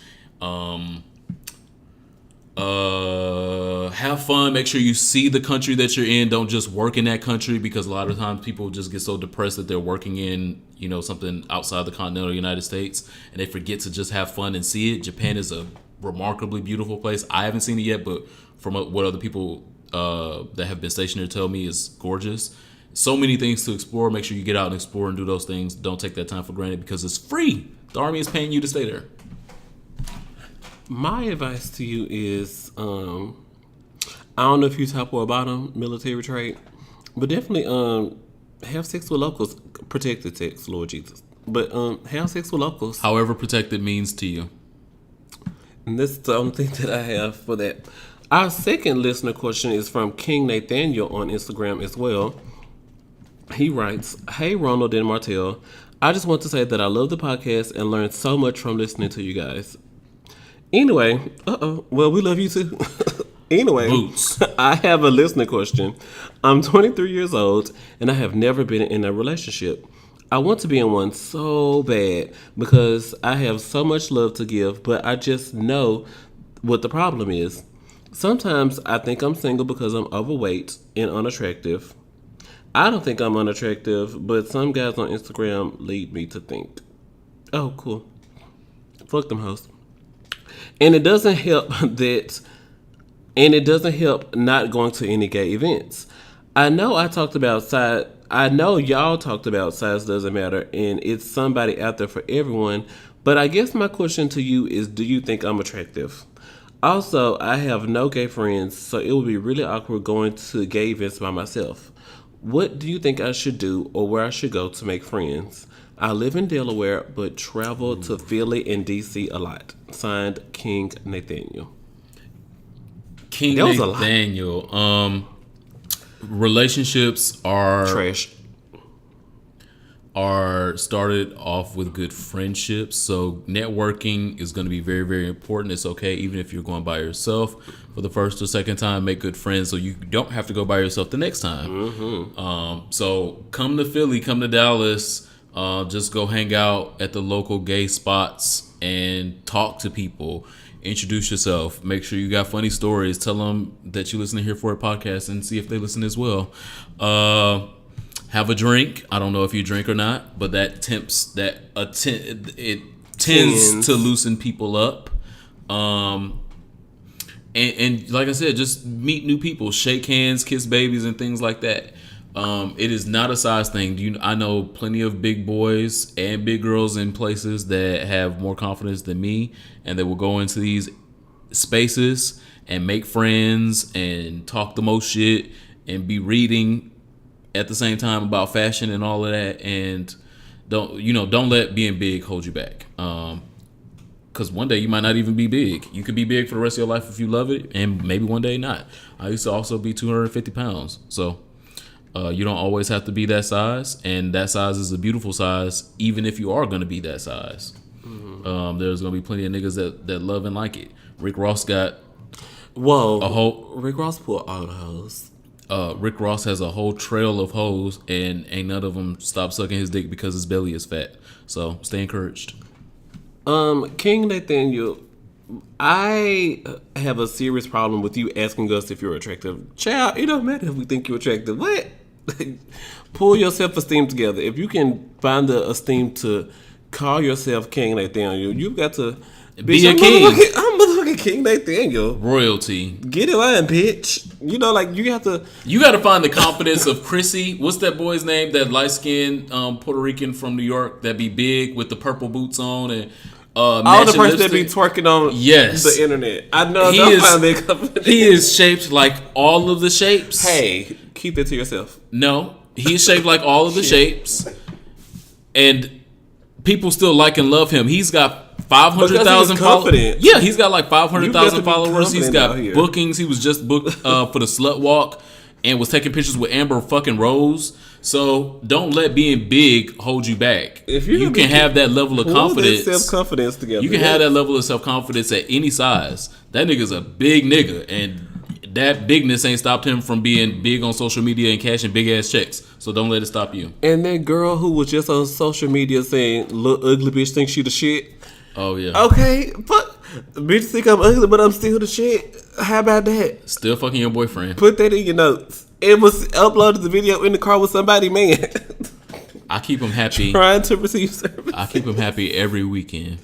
Have fun. Make sure you see the country that you're in. Don't just work in that country, because a lot of times people just get so depressed that they're working in, something outside the continental United States, and they forget to just have fun and see it. Japan is a remarkably beautiful place. I haven't seen it yet, but from what other people that have been stationed there tell me, is gorgeous. So many things to explore. Make sure you get out and explore and do those things. Don't take that time for granted, because it's free. The Army is paying you to stay there. My advice to you is, I don't know if you top or bottom military trait, but definitely have sex with locals. Protected sex, Lord Jesus. But have sex with locals. However protected means to you. And this is the only thing that I have for that. Our second listener question is from King Nathaniel on Instagram as well. He writes, "Hey Ronald and Martell, I just want to say that I love the podcast and learned so much from listening to you guys. Anyway, well, we love you too. Anyway, Boots. I have a listener question. I'm 23 years old and I have never been in a relationship. I want to be in one so bad because I have so much love to give, but I just know what the problem is. Sometimes I think I'm single because I'm overweight and unattractive. I don't think I'm unattractive, but some guys on Instagram lead me to think. Oh, cool. Fuck them hoes. And it doesn't help not going to any gay events. I know y'all talked about size doesn't matter, and it's somebody out there for everyone, but I guess my question to you is, do you think I'm attractive? Also, I have no gay friends, so it would be really awkward going to gay events by myself. What do you think I should do or where I should go to make friends? I live in Delaware, but travel to Philly and DC a lot. Signed, King Nathaniel. King Nathaniel. Relationships are trash. Are started off with good friendships. So networking is going to be very, very important. It's okay even if you're going by yourself for the first or second time. Make good friends so you don't have to go by yourself the next time. Mm-hmm. So come to Philly, come to Dallas. Just go hang out at the local gay spots and talk to people. Introduce yourself. Make sure you got funny stories. Tell them that you listen to Here For It podcast and see if they listen as well. Have a drink. I don't know if you drink or not, but it tends to loosen people up. And like I said, just meet new people, shake hands, kiss babies, and things like that. It is not a size thing. I know plenty of big boys and big girls in places that have more confidence than me, and they will go into these spaces and make friends and talk the most shit and be reading at the same time about fashion and all of that. And don't let being big hold you back. Because one day you might not even be big. You could be big for the rest of your life if you love it, and maybe one day not. I used to also be 250 pounds, so. You don't always have to be that size, and that size is a beautiful size, even if you are going to be that size. Mm-hmm. There's going to be plenty of niggas that love and like it. Rick Ross got Rick Ross pulled all the hoes. Rick Ross has a whole trail of hoes, and ain't none of them stop sucking his dick because his belly is fat. So stay encouraged. King Nathaniel, I have a serious problem with you asking us if you're attractive. Child, it don't matter if we think you're attractive. What? Pull your self-esteem together. If you can find the esteem to call yourself King Nathaniel, you've got to be a king. I'm motherfucking King Nathaniel. Royalty. Get in line, bitch. You have to. You got to find the confidence of Chrissy. What's that boy's name? That light-skinned Puerto Rican from New York that be big with the purple boots on and. All the person that be twerking on the internet. I know. He is shaped like all of the shapes. Hey, keep it to yourself. No, he's shaped like all of the shapes, and people still like and love him. He's got 500,000 followers. Yeah, he's got like 500,000 followers. He's got bookings. He was just booked for the Slut Walk and was taking pictures with Amber fucking Rose. So don't let being big hold you back. If you can have that level of confidence, self-confidence together. You can have that level of self-confidence at any size. That nigga's a big nigga, and that bigness ain't stopped him from being big on social media and cashing big ass checks. So don't let it stop you. And that girl who was just on social media saying, "Little ugly bitch thinks she the shit." Oh yeah. Okay, but bitch think I'm ugly, but I'm still the shit. How about that? Still fucking your boyfriend. Put that in your notes. It was uploaded the video in the car with somebody, man. I keep him happy. Trying to receive service. I keep him happy every weekend.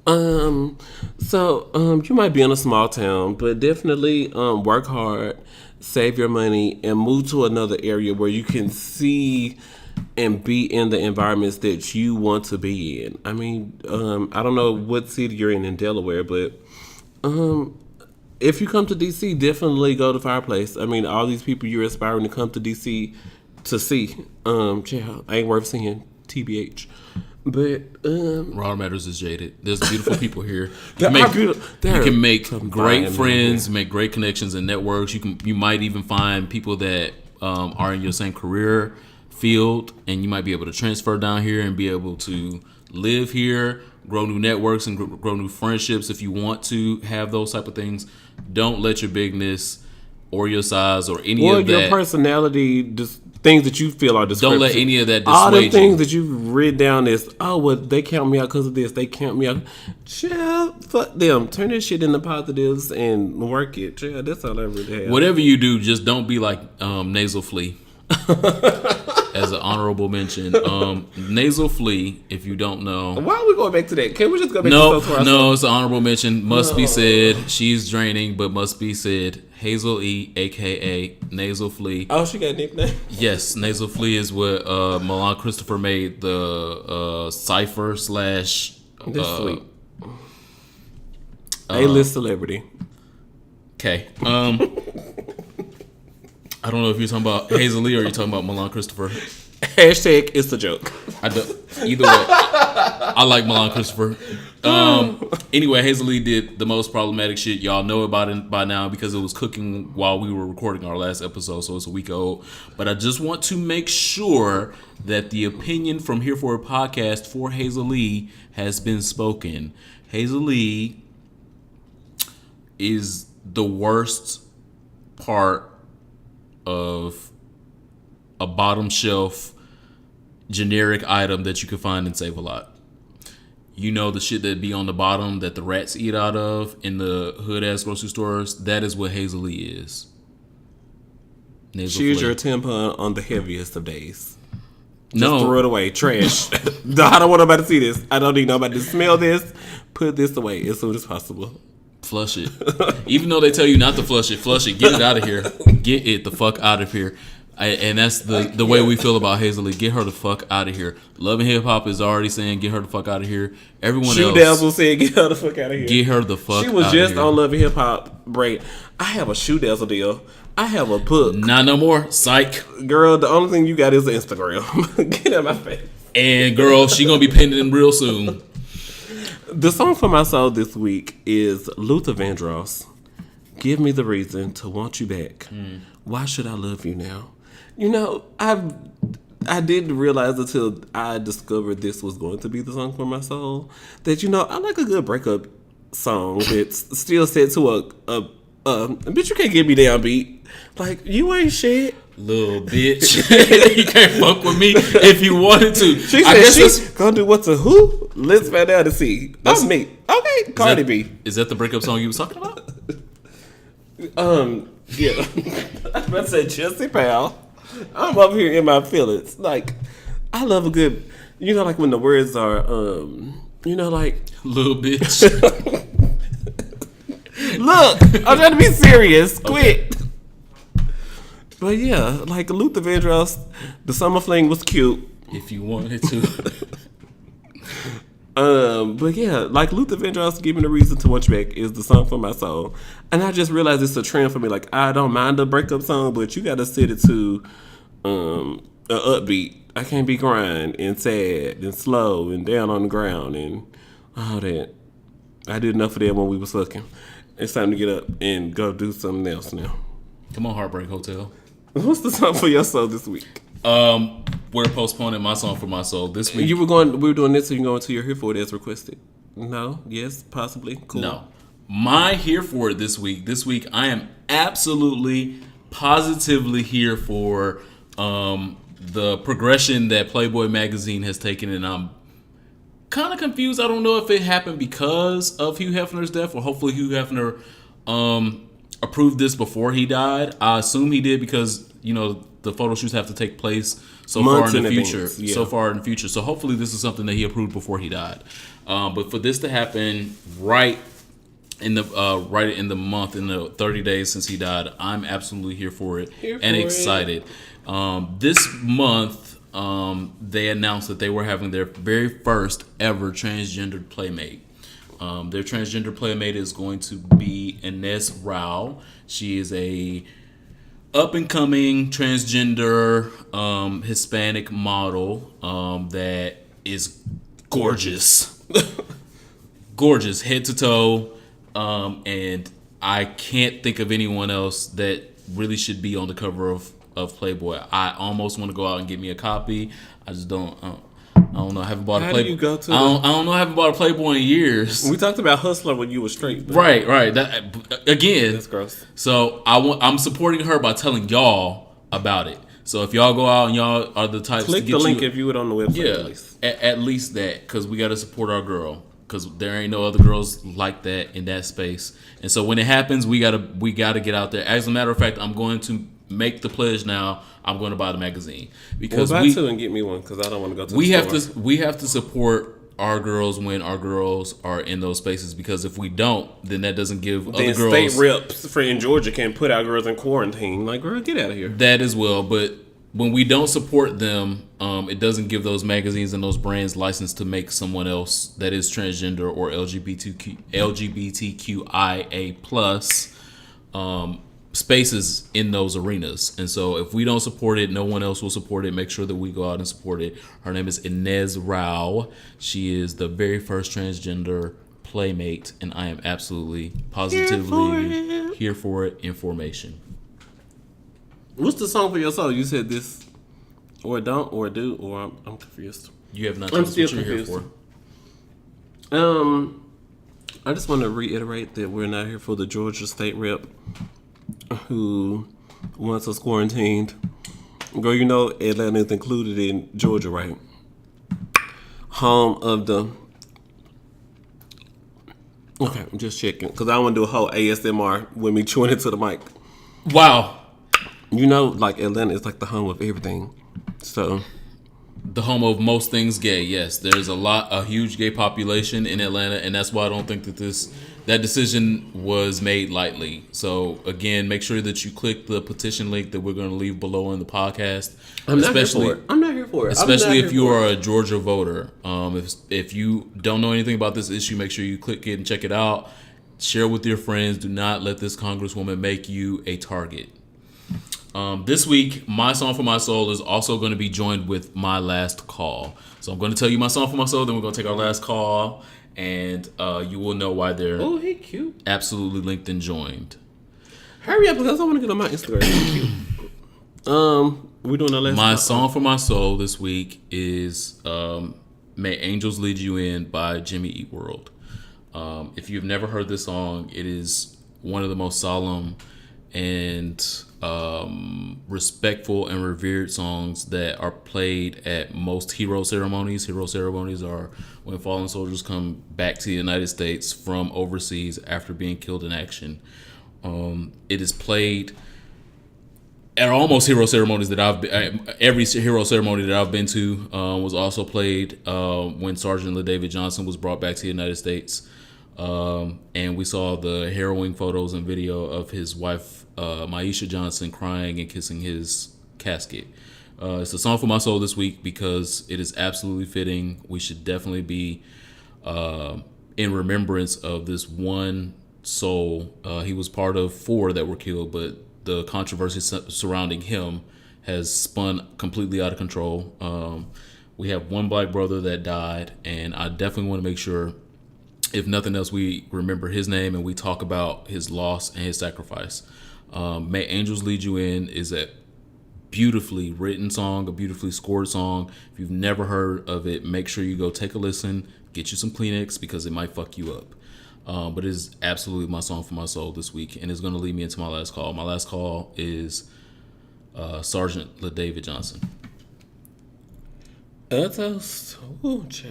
So you might be in a small town, but definitely work hard, save your money, and move to another area where you can see and be in the environments that you want to be in. I mean, I don't know what city you're in Delaware, but if you come to DC, definitely go to Fireplace. I mean, all these people you're aspiring to come to DC to see, child, ain't worth seeing, TBH. But Raw Matters is jaded. There's beautiful people here. You can make great friends, make great connections and networks. You might even find people that are in your same career field, and you might be able to transfer down here and be able to live here, grow new networks and grow new friendships if you want to have those type of things. Don't let your bigness or your size or any of that, your personality, just things that you feel are descriptive. don't let any of that dissuade all the you. things that you've written down is, oh, well, they count me out because of this. They count me out. Child, fuck them. Turn this shit into positives and work it. Child, that's all I really have. Whatever you do, just don't be like Nasal Flea. As an honorable mention, Nasal Flea, if you don't know. Why are we going back to that? Can we just go back to that? No, it's an honorable mention. Must be said. She's draining, but must be said. Hazel E, a.k.a. Nasal Flea. Oh, she got a nickname? Yes, Nasal Flea is what Milan Christopher made the cipher / This sweet. A-list celebrity. Okay. I don't know if you're talking about Hazel E or you're talking about Milan Christopher. Hashtag it's a joke. Either way, I like Milan Christopher. Anyway, Hazel E did the most problematic shit. Y'all know about it by now because it was cooking while we were recording our last episode, so it's a week old. But I just want to make sure that the opinion from Here for a Podcast for Hazel E has been spoken. Hazel E is the worst part of a bottom shelf generic item that you can find in Save-A-Lot. You know, the shit that be on the bottom that the rats eat out of in the hood ass grocery stores. That is what Hazel E is. Choose your tampon on the heaviest of days. No, just throw it away. Trash. I don't want nobody to see this. I don't need nobody to smell this. Put this away as soon as possible. Flush it. Even though they tell you not to flush it. Get it out of here. Get it the fuck out of here. And that's the way we feel about Hazel E. Get her the fuck out of here. Love and Hip Hop is already saying get her the fuck out of here. Everyone Shoe else, Dazzle said get her the fuck out of here. Get her the fuck out of here. She was just on Love and Hip Hop break. I have a Shoe Dazzle deal. I have a book. Not no more. Psych. Girl, the only thing you got is Instagram. Get out of my face. And girl, she gonna be pending real soon. The song for my soul this week is Luther Vandross. Give me the reason to want you back. Why should I love you now? You know, I didn't realize until I discovered this was going to be the song for my soul that, you know, I like a good breakup song that's still set to a bitch, you can't get me down beat. Like, you ain't shit. Little bitch. You can't fuck with me if you wanted to. She said she's gonna do what to who? Let's find out and see. That's me. Okay, Cardi B. Is that the breakup song you was talking about? Yeah. I was about to say Jesse Powell. I'm over here in my feelings. Like, I love a good, you know, like when the words are, you know, like little bitch. Look, I'm trying to be serious. Quit. But yeah, like Luther Vandross, the summer fling was cute. If you wanted to. But yeah, like Luther Vandross, Give Me the Reason to Want You Back is the song for my soul. And I just realized it's a trend for me. Like, I don't mind a breakup song, but you gotta set it to a upbeat. I can't be crying and sad and slow and down on the ground and all that. I did enough of that when we was fucking. It's time to get up and go do something else now. Come on, Heartbreak Hotel. What's the song for your soul this week? We're postponing my song for my soul this week. We were doing this so you can go into your Here For It as requested. No? Yes? Possibly? Cool. No. my here for it this week. This week, I am absolutely, positively here for the progression that Playboy magazine has taken, and I'm kind of confused. I don't know if it happened because of Hugh Hefner's death, or hopefully Hugh Hefner approved this before he died. I assume he did because the photo shoots have to take place Months far in the in future. advance, yeah. So far in the future. So hopefully this is something that he approved before he died. But for this to happen right in the month, in the 30 days since he died, I'm absolutely here for it and excited. This month, they announced that they were having their very first ever transgendered playmate. Their transgender playmate is going to be Inez Rao. She is a up-and-coming transgender Hispanic model that is gorgeous. Gorgeous, head to toe. And I can't think of anyone else that really should be on the cover of Playboy. I almost want to go out and get me a copy. I just don't. I don't know. I haven't bought a Playboy. Do you go to? I don't know. I haven't bought a Playboy in years. We talked about Hustler when you were straight. But Right. That again. that's gross. So I'm supporting her by telling y'all about it. So if y'all go out and y'all are the types Click to get the link you, if you would on the website. yeah, At least. at least that, because we got to support our girl, because there ain't no other girls like that in that space. And so when it happens, we gotta get out there. As a matter of fact, I'm going to make the pledge now. I'm going to buy the magazine because buy two and get me one because I don't want to go to. we have to support our girls when our girls are in those spaces, because if we don't, then that doesn't give other girls. State reps for in Georgia can put our girls in quarantine. Like, girl, get out of here. That as well, but when we don't support them, it doesn't give those magazines and those brands license to make someone else that is transgender or LGBTQIA plus spaces in those arenas. And so if we don't support it, no one else will support it. Make sure that we go out and support it. Her name is Inez Rao. She is the very first transgender playmate, and I am absolutely positively here for it. Information. What's the song for your soul? You said this, or don't, or do, or I'm confused. You have not told us what you're here for. I just want to reiterate that we're not here for the Georgia state rep who wants us quarantined. Girl, you know Atlanta is included in Georgia, right? Home of the... Okay, I'm just checking, because I want to do a whole ASMR with me chewing into the mic. Wow. You know, like, Atlanta is like the home of everything. So... The home of most things gay, yes. There's a huge gay population in Atlanta, and that's why I don't think that that decision was made lightly. So again, make sure that you click the petition link that we're going to leave below in the podcast. I'm not here for it. Especially if you are a Georgia voter. If you don't know anything about this issue, make sure you click it and check it out. Share with your friends. Do not let this congresswoman make you a target. This week, my song for my soul is also going to be joined with my last call. So I'm going to tell you my song for my soul, then we're going to take our last call, and you will know why they're cute. Absolutely linked and joined. Hurry up, because I want to get on my Instagram. We're doing our last My song for my soul this week is May Angels Lead You In by Jimmy Eat World. If you've never heard this song, it is one of the most solemn and respectful and revered songs that are played at most hero ceremonies. Hero ceremonies are when fallen soldiers come back to the United States from overseas after being killed in action. It is played at almost hero ceremonies that every hero ceremony that I've been to was also played when Sergeant LaDavid Johnson was brought back to the United States. And we saw the harrowing photos and video of his wife, Maisha Johnson, crying and kissing his casket. It's a song for my soul this week because it is absolutely fitting. We should definitely be in remembrance of this one soul. He was part of 4 that were killed, but the controversy surrounding him has spun completely out of control. We have one black brother that died, and I definitely want to make sure, if nothing else, we remember his name and we talk about his loss and his sacrifice. May Angels Lead You In is a beautifully written song, a beautifully scored song. If you've never heard of it, make sure you go take a listen, get you some Kleenex because it might fuck you up. But it is absolutely my song for my soul this week, and it's going to lead me into my last call. My last call is Sergeant LaDavid Johnson. Toast. Ooh, chill.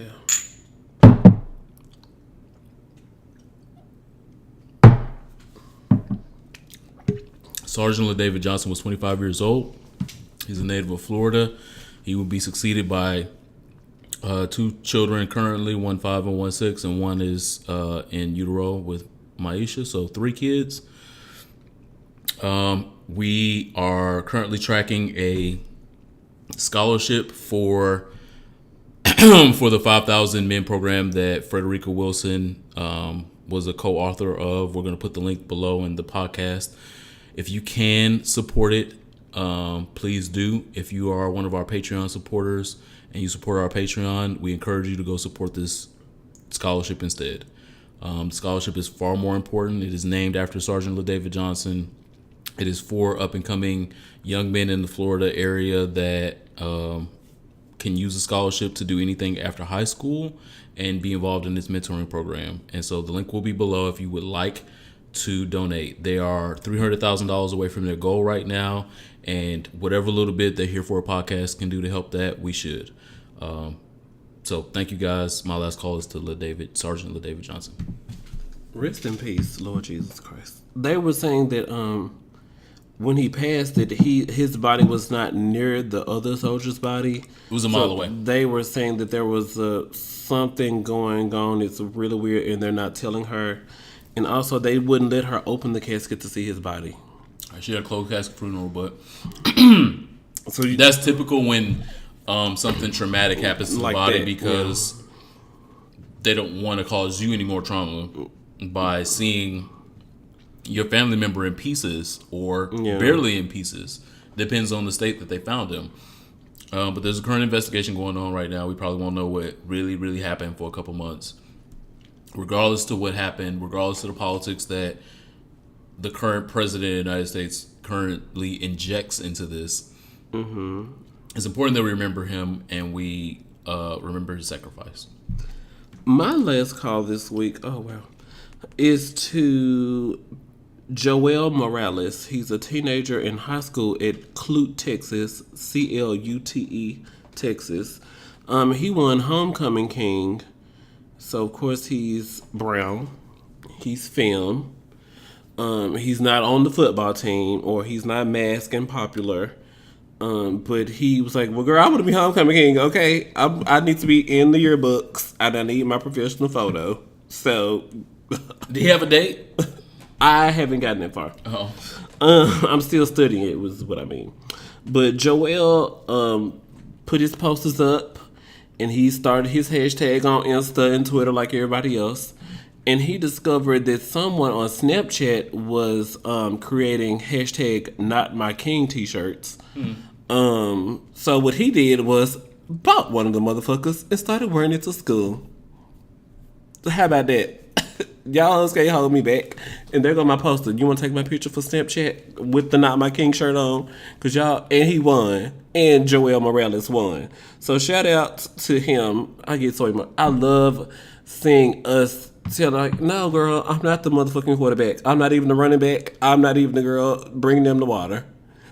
Sergeant LaDavid Johnson was 25 years old. He's a native of Florida. He will be succeeded by two children currently, 1 5 and 1 6, and one is in utero with Maisha, so 3 kids. We are currently tracking a scholarship for the 5,000 Men program that Frederica Wilson was a co-author of. We're going to put the link below in the podcast. If you can support it, please do. If you are one of our Patreon supporters and you support our Patreon, we encourage you to go support this scholarship instead. The scholarship is far more important. It is named after Sergeant LaDavid Johnson. It is for up-and-coming young men in the Florida area that can use a scholarship to do anything after high school and be involved in this mentoring program. And so the link will be below if you would like to donate. They are $300,000 away from their goal right now, and whatever little bit that Here For a Podcast can do to help that, we should. So thank you guys. My last call is to Sergeant LaDavid Johnson. Rest in peace, Lord Jesus Christ. They were saying that when he passed, that his body was not near the other soldier's body. It was a mile away. They were saying that there was something going on. It's really weird, and they're not telling her. And also, they wouldn't let her open the casket to see his body. She had a closed casket funeral, but so that's typical when something traumatic happens to the body that, because they don't want to cause you any more trauma by seeing your family member in pieces or barely in pieces. Depends on the state that they found him. But there's a current investigation going on right now. We probably won't know what really, really happened for a couple months. Regardless to what happened, regardless to the politics that the current president of the United States currently injects into this, it's important that we remember him and we remember his sacrifice. My last call this week, is to Joel Morales. He's a teenager in high school at Clute, Texas, Clute, Texas. He won Homecoming King. So, of course, he's brown. He's femme. He's not on the football team, or he's not masked and popular. But he was like, well, girl, I want to be Homecoming King, okay? I need to be in the yearbooks, and I need my professional photo. So... Do you have a date? I haven't gotten that far. Oh. I'm still studying it, was what I mean. But Joel put his posters up, and he started his hashtag on Insta and Twitter like everybody else. And he discovered that someone on Snapchat was creating hashtag Not My King t-shirts. So what he did was bought one of the motherfuckers and started wearing it to school. So how about that? Y'all can't hold me back. And there go my poster. You want to take my picture for Snapchat with the Not My King shirt on? Cause y'all, and he won. And Joel Morales won. So shout out to him. I get so emotional. I love seeing us tell like, no girl, I'm not the motherfucking quarterback. I'm not even the running back. I'm not even the girl bringing them the water.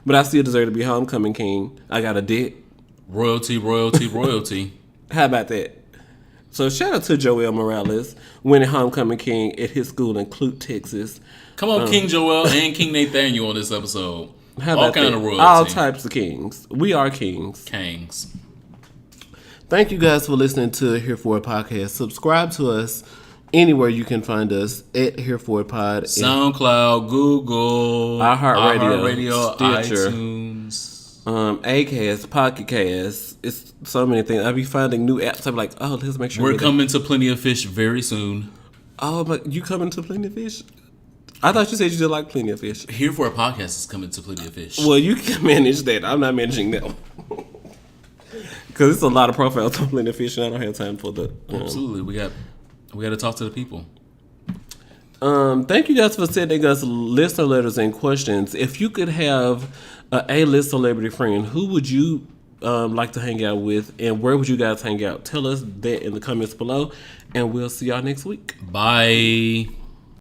But I still deserve to be Homecoming King. I got a dick. Royalty, royalty, royalty. How about that? So shout out to Joel Morales winning Homecoming King at his school in Clute, Texas. Come on, King Joel and King Nathaniel on this episode. How about all kind of royalty. All types of kings. We are kings. Kings. Thank you guys for listening to Here For a Podcast. Subscribe to us anywhere you can find us at Here For a Pod. SoundCloud, Google, iHeartRadio, Stitcher, iTunes. Acast, Pocket Cast. It's so many things. I be finding new apps. I'm like, oh, let's make sure we're coming to Plenty of Fish very soon. Oh, but you coming to Plenty of Fish? I thought you said you did like Plenty of Fish. Here For a Podcast is coming to Plenty of Fish. Well, you can manage that. I'm not managing that. Because it's a lot of profiles on Plenty of Fish, and I don't have time for the. Absolutely, we got to talk to the people. Thank you guys for sending us listener letters and questions. If you could have a A-list celebrity friend, who would you like to hang out with, and where would you guys hang out? Tell us that in the comments below, and we'll see y'all next week. Bye.